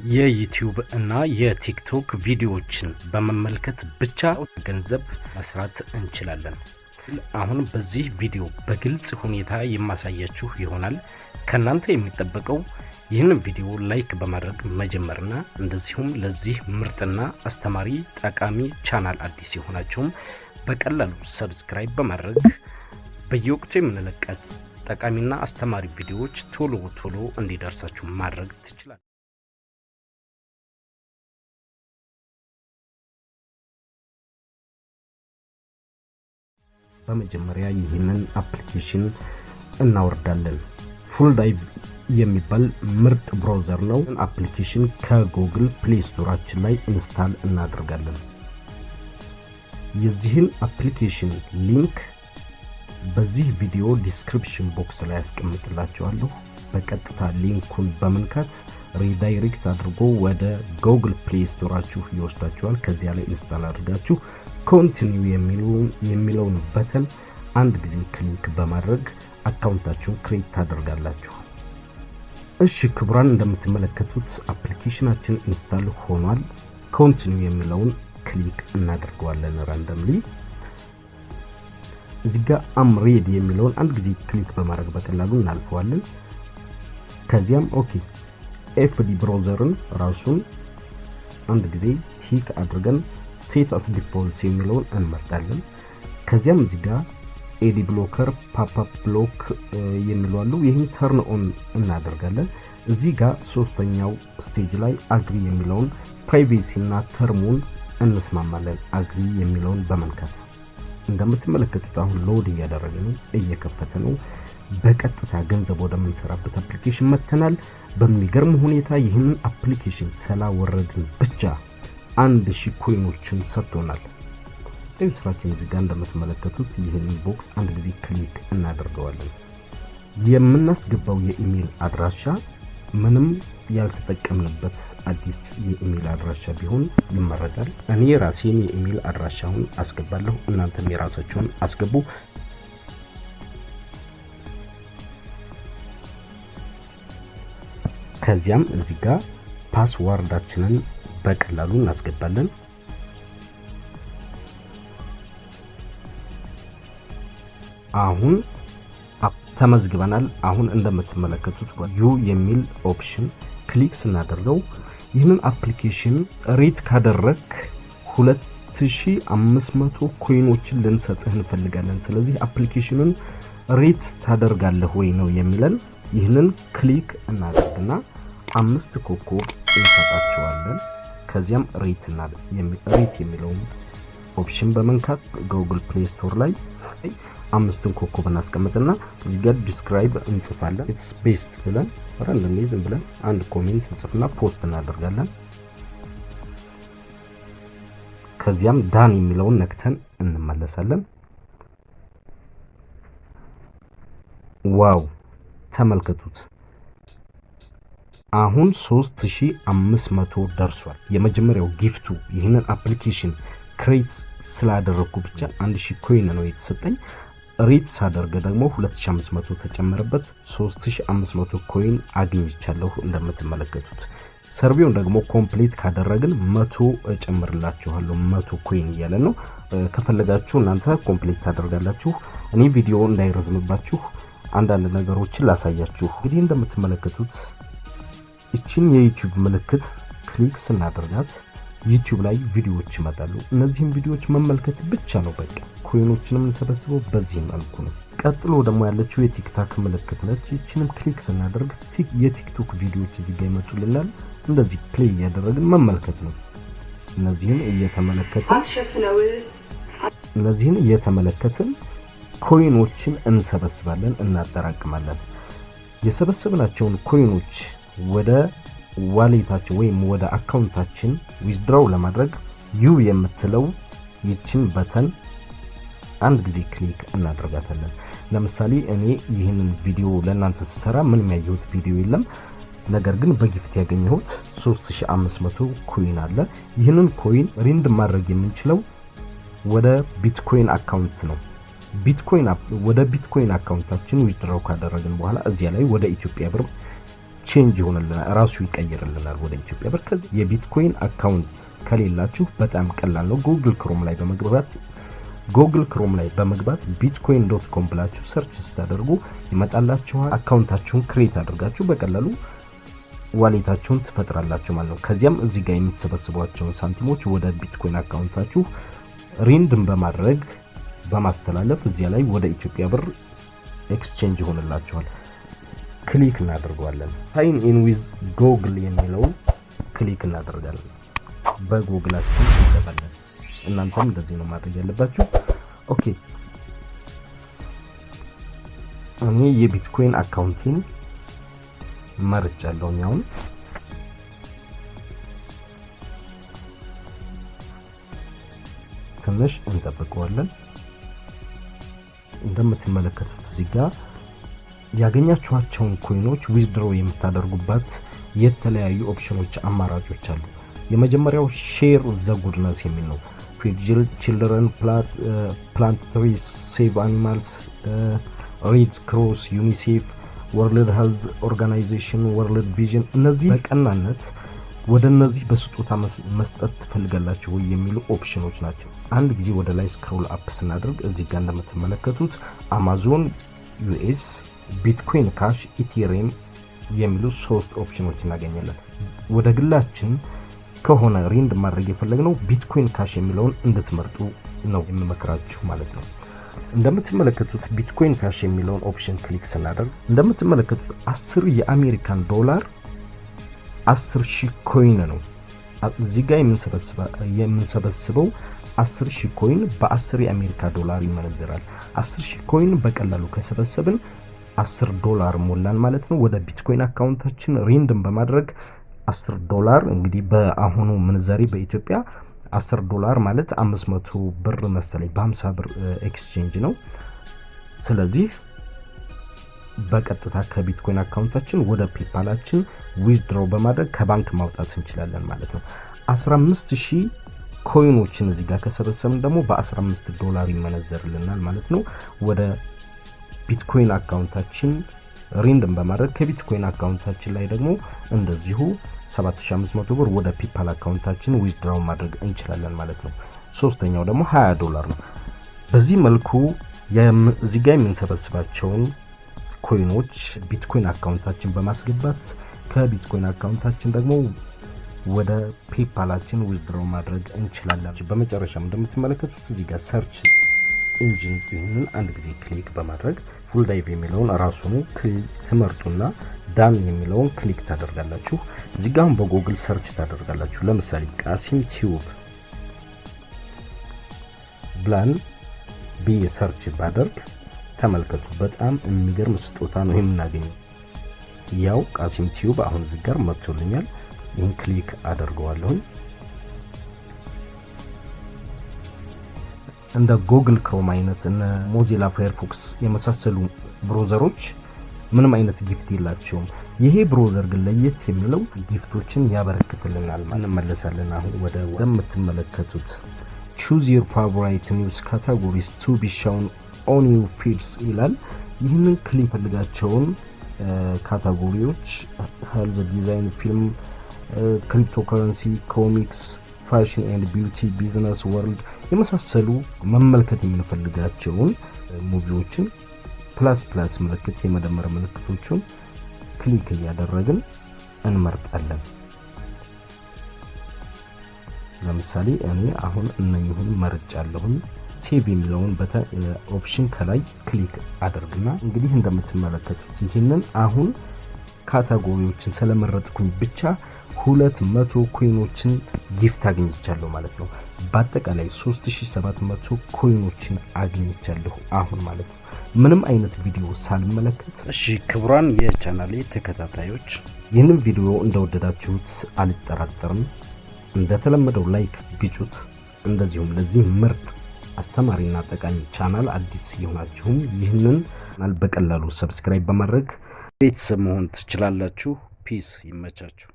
የዩቲዩብ እና የቲክቶክ ቪዲዮዎችን በመመልከት ብቻ ገንዘብ መስራት እንችላለን። አሁን በዚህ ቪዲዮ በግልጽ ሁኔታ የማሳያችሁ ይሆናል። ከናንተ የሚጠበቀው ይህንን ቪዲዮ ላይክ በማድረግ መጀመርና እንደዚሁም ለዚህ ምርጥና አስተማሪ ጠቃሚ ቻናል አዲስ የሆናችሁም በቀላሉ ሰብስክራይብ በማድረግ በየወቅቱ የምንለቃቸው ጠቃሚና አስተማሪ ቪዲዮዎች ቶሎ እንዲደርሳችሁ ማድረግ ትችላላችሁ። በመጀመሪያ ይህንን አፕሊኬሽን እናወርዳለን። ፉል ዳይቭ የሚባል ምርጥ ብራውዘር ነው። አፕሊኬሽን ከጉግል ፕሌይ ስቶራችን ላይ ኢንስታል እናደርጋለን። የዚህን አፕሊኬሽን ሊንክ በዚህ ቪዲዮ ዲስክሪፕሽን ቦክስ ላይ አስቀምጥላችኋለሁ። በቀጥታ ሊንኩን በመንካት ሪዳይሬክት አድርጎ ወደ ጉግል ፕሌይ ስቶራችሁ ይወስዳችኋል። ከዚያ ላይ ኢንስታል አድርጋችሁ ኮንቲኒው የሚለውን በተን አንድ ጊዜ ክሊክ በማድረግ አካውንታችሁን ክሬት ታደርጋላችሁ። እሺ ክቡራን፣ እንደምትመለከቱት አፕሊኬሽናችን ኢንስታል ሆኗል። ኮንቲኒው የሚለውን ክሊክ እናደርገዋለን ራንደምሊ። እዚህ ጋር አም ሬዲ የሚለውን አንድ ጊዜ ክሊክ በማድረግ በቀላሉ እናልፈዋለን። ከዚያም ኦኬ ኤፍዲ ብራውዘርን ራሱን አንድ ጊዜ ቲክ አድርገን ሴት አስ ዲፎልት የሚለውን እንመርጣለን። ከዚያም እዚህ ጋር ኤዲ ብሎከር ፓፕአፕ ብሎክ የሚለው አለው። ይሄን ተርን ኦን እናደርጋለን። እዚህ ጋር ሶስተኛው ስቴጅ ላይ አግሪ የሚለውን ፕራይቬሲ እና ተርሙን እንስማማለን። አግሪ የሚለውን በመንካት እንደምትመለከቱት አሁን ሎድ እያደረገ ነው፣ እየከፈተ ነው። በቀጥታ ገንዘብ ወደምንሰራበት አፕሊኬሽን መተናል። በሚገርም ሁኔታ ይህንን አፕሊኬሽን ስላወረድን ብቻ 1000 ኮይኖችን ሰጥቶናል። ስራችን እዚህ ጋር እንደምትመለከቱት ይህንን ቦክስ አንድ ጊዜ ክሊክ እናደርገዋለን። የምናስገባው የኢሜል አድራሻ ምንም ያልተጠቀምንበት አዲስ የኢሜል አድራሻ ቢሆን ይመረጣል። እኔ ራሴን የኢሜል አድራሻውን አስገባለሁ፣ እናንተም የራሳችሁን አስገቡ። ከዚያም እዚህ ጋር ፓስዋርዳችንን በቀላሉ እናስገባለን። አሁን ተመዝግበናል። አሁን እንደምትመለከቱት ዩ የሚል ኦፕሽን ክሊክ ስናደርገው ይህንን አፕሊኬሽን ሬት ካደረክ 2500 ኮይኖችን ልንሰጥህ እንፈልጋለን። ስለዚህ አፕሊኬሽኑን ሬት ታደርጋለህ ወይ ነው የሚለን። ይህንን ክሊክ እናደርግና 5 ኮከብ እንሰጣቸዋለን። ከዚያም ሬት የሚለውን ኦፕሽን በመንካት ጉግል ፕሌይ ስቶር ላይ 5 ኮከብ እናስቀምጥና እዚህ ጋር ዲስክራይብ እንጽፋለን። ኢትስ ቤስት ብለን ራንደም ዝም ብለን አንድ ኮሜንት እንጽፍና ፖስት እናደርጋለን። ከዚያም ዳን የሚለውን ነክተን እንመለሳለን። ዋው ተመልከቱት፣ አሁን 3500 ደርሷል። የመጀመሪያው ጊፍቱ ይህንን አፕሊኬሽን ክሬት ስላደረኩ ብቻ 1000 ኮይን ነው የተሰጠኝ። ሬት ሳደርገ ደግሞ 2500 ተጨመረበት 3500 ኮይን አግኝቻለሁ። እንደምትመለከቱት ሰርቪውን ደግሞ ኮምፕሊት ካደረግን 100 እጨምርላችኋለሁ። 100 ኮይን እያለ ነው። ከፈለጋችሁ እናንተ ኮምፕሊት ታደርጋላችሁ። እኔ ቪዲዮ እንዳይረዝምባችሁ አንዳንድ ነገሮችን ላሳያችሁ። እንግዲህ እንደምትመለከቱት እቺን የዩቲዩብ ምልክት ክሊክ ስናደርጋት ዩቲዩብ ላይ ቪዲዮዎች ይመጣሉ። እነዚህን ቪዲዮዎች መመልከት ብቻ ነው በቃ። ኮይኖችንም እንሰበስበው በዚህ መልኩ ነው። ቀጥሎ ደግሞ ያለችው የቲክታክ ምልክት ነች። እቺንም ክሊክ ስናደርግ የቲክቶክ ቪዲዮዎች እዚህ ጋር ይመጡልናል። እንደዚህ ፕሌይ እያደረግን መመልከት ነው። እነዚህን እየተመለከትን ኮይኖችን እንሰበስባለን፣ እናጠራቅማለን። የሰበሰብናቸውን ኮይኖች ወደ ዋሌታችን ወይም ወደ አካውንታችን ዊዝድራው ለማድረግ ዩ የምትለው ይችን በተን አንድ ጊዜ ክሊክ እናደርጋታለን። ለምሳሌ እኔ ይህንን ቪዲዮ ለእናንተ ስሰራ ምንም ያየሁት ቪዲዮ የለም። ነገር ግን በጊፍት ያገኘሁት 3500 ኮይን አለ። ይህንን ኮይን ሪንድ ማድረግ የምንችለው ወደ ቢትኮይን አካውንት ነው። ወደ ቢትኮይን አካውንታችን ዊዝድራው ካደረግን በኋላ እዚያ ላይ ወደ ኢትዮጵያ ብር ቼንጅ ይሆንልናል ራሱ ይቀየርልናል ወደ ኢትዮጵያ ብር። ከዚህ የቢትኮይን አካውንት ከሌላችሁ በጣም ቀላል ነው። ጉግል ክሮም ላይ በመግባት bitcoin.com ብላችሁ ሰርች ስታደርጉ ይመጣላችኋል። አካውንታችሁን ክሬት አድርጋችሁ በቀላሉ ዋሌታችሁን ትፈጥራላችሁ ማለት ነው። ከዚያም እዚህ ጋር የምትሰበስቧቸውን ሳንቲሞች ወደ ቢትኮይን አካውንታችሁ ሪንድም በማድረግ በማስተላለፍ እዚያ ላይ ወደ ኢትዮጵያ ብር ኤክስቼንጅ ይሆንላችኋል። ክሊክ እናደርጋለን። ሳይን ኢን ዊዝ ጎግል የሚለውን ክሊክ እናደርጋለን። በጎግላችን እንገባለን። እናንተም እንደዚህ ነው ማድረግ ያለባችሁ። ኦኬ እኔ የቢትኮይን አካውንቲን መርጫለሁ። አሁን ትንሽ እንጠብቀዋለን። እንደምትመለከቱት እዚህ ጋር ያገኛችኋቸውን ኮይኖች ዊዝድሮ የምታደርጉበት የተለያዩ ኦፕሽኖች አማራጮች አሉ። የመጀመሪያው ሼር ዘ ጉድነስ የሚል ነው። ፊድ ቺልድረን፣ ፕላንት ትሪስ፣ ሴቭ አኒማልስ፣ ሬድ ክሮስ፣ ዩኒሴፍ፣ ወርልድ ሄልዝ ኦርጋናይዜሽን፣ ወርልድ ቪዥን። እነዚህ በቀናነት ወደ እነዚህ በስጦታ መስጠት ትፈልጋላችሁ ወይ የሚሉ ኦፕሽኖች ናቸው። አንድ ጊዜ ወደ ላይ ስክሮል አፕ ስናደርግ እዚህ ጋር እንደምትመለከቱት አማዞን ዩኤስ፣ ቢትኮይን ካሽ፣ ኢቴሪየም የሚሉ 3 ኦፕሽኖች እናገኛለን። ወደ ግላችን ከሆነ ሪንድ ማድረግ የፈለግነው ቢትኮይን ካሽ የሚለውን እንድትመርጡ ነው የምመክራችሁ ማለት ነው። እንደምትመለከቱት ቢትኮይን ካሽ የሚለውን ኦፕሽን ክሊክ ስናደርግ እንደምትመለከቱት 10 የአሜሪካን ዶላር 10,000 ኮይን ነው። እዚህ ጋር የምንሰበስበው 10,000 ኮይን በ10 የአሜሪካ ዶላር ይመነዘራል። 10,000 ኮይን በቀላሉ ከሰበሰብን $10 ሞላን ማለት ነው። ወደ ቢትኮይን አካውንታችን ሪንድም በማድረግ $10 እንግዲህ በአሁኑ ምንዛሬ በኢትዮጵያ $10 ማለት 500 ብር መሰለኝ፣ በ50 ብር ኤክስቼንጅ ነው። ስለዚህ በቀጥታ ከቢትኮይን አካውንታችን ወደ ፔፓላችን ዊዝድሮ በማድረግ ከባንክ ማውጣት እንችላለን ማለት ነው። 15,000 ኮይኖችን እዚህ ጋር ከሰበሰብን ደግሞ በ$15 ይመነዘርልናል ማለት ነው። ወደ ቢትኮይን አካውንታችን ሪንድም በማድረግ ከቢትኮይን አካውንታችን ላይ ደግሞ እንደዚሁ 7500 ብር ወደ ፔፓል አካውንታችን ዊዝድሮ ማድረግ እንችላለን ማለት ነው። ሶስተኛው ደግሞ $20 ነው። በዚህ መልኩ እዚህ ጋር የምንሰበስባቸውን ኮይኖች ቢትኮይን አካውንታችን በማስገባት ከቢትኮይን አካውንታችን ደግሞ ወደ ፔፓላችን ዊዝድሮ ማድረግ እንችላለን። በመጨረሻም እንደምትመለከቱት እዚህ ጋር ሰርች ኢንጂን ይህንን አንድ ጊዜ ክሊክ በማድረግ ፉል ዳይቭ የሚለውን ራሱን ትመርጡና ዳን የሚለውን ክሊክ ታደርጋላችሁ። እዚህ ጋር በጉግል ሰርች ታደርጋላችሁ። ለምሳሌ ቃሲም ቲዩብ ብላን ሰርች ባደርግ ተመልከቱ። በጣም የሚገርም ስጦታ ነው የምናገኘው። ያው ቃሲም ቲዩብ አሁን እዚህ ጋር መጥቶልኛል። ይህን ክሊክ አደርገዋለሁ። እንደ ጉግል ክሮም አይነት እና ሞዚላ ፋየርፎክስ የመሳሰሉ ብሮዘሮች ምንም አይነት ጊፍት የላቸውም። ይሄ ብሮዘር ግን ለየት የሚለው ጊፍቶችን ያበረክትልናል። እንመለሳለን አሁን ወደ የምትመለከቱት choose your favorite news categories to be shown on your feeds ይላል። ይህንን ክሊክ ፈልጋቸውን ካታጎሪዎች ሄልዝ፣ ዲዛይን፣ ፊልም፣ ክሪፕቶከረንሲ፣ ኮሚክስ፣ ፋሽን ኤንድ ቢዩቲ፣ ቢዝነስ፣ ወርልድ የመሳሰሉ መመልከት የምንፈልጋቸውን ሙቪዎችን ፕላስ ምልክት የመደመር ምልክቶቹን ክሊክ እያደረግን እንመርጣለን። ለምሳሌ እኔ አሁን እነኚህን መርጫለሁ። ሴቭ የሚለውን ኦፕሽን ከላይ ክሊክ አድርግና እንግዲህ እንደምትመለከቱት ይህንን አሁን ካታጎሪዎችን ስለመረጥኩኝ ብቻ 200 ኮይኖችን ጊፍት አግኝቻለሁ ማለት ነው። በአጠቃላይ 3700 ኮይኖችን አግኝቻለሁ አሁን ማለት ነው፣ ምንም አይነት ቪዲዮ ሳልመለከት። እሺ ክቡራን የቻናሌ ተከታታዮች ይህንን ቪዲዮ እንደወደዳችሁት አልጠራጠርም። እንደተለመደው ላይክ ቢጩት፣ እንደዚሁም ለዚህ ምርጥ አስተማሪና ጠቃሚ ቻናል አዲስ የሆናችሁም ይህንን ቻናል በቀላሉ ሰብስክራይብ በማድረግ ቤተሰብ መሆን ትችላላችሁ። ፒስ ይመቻችሁ።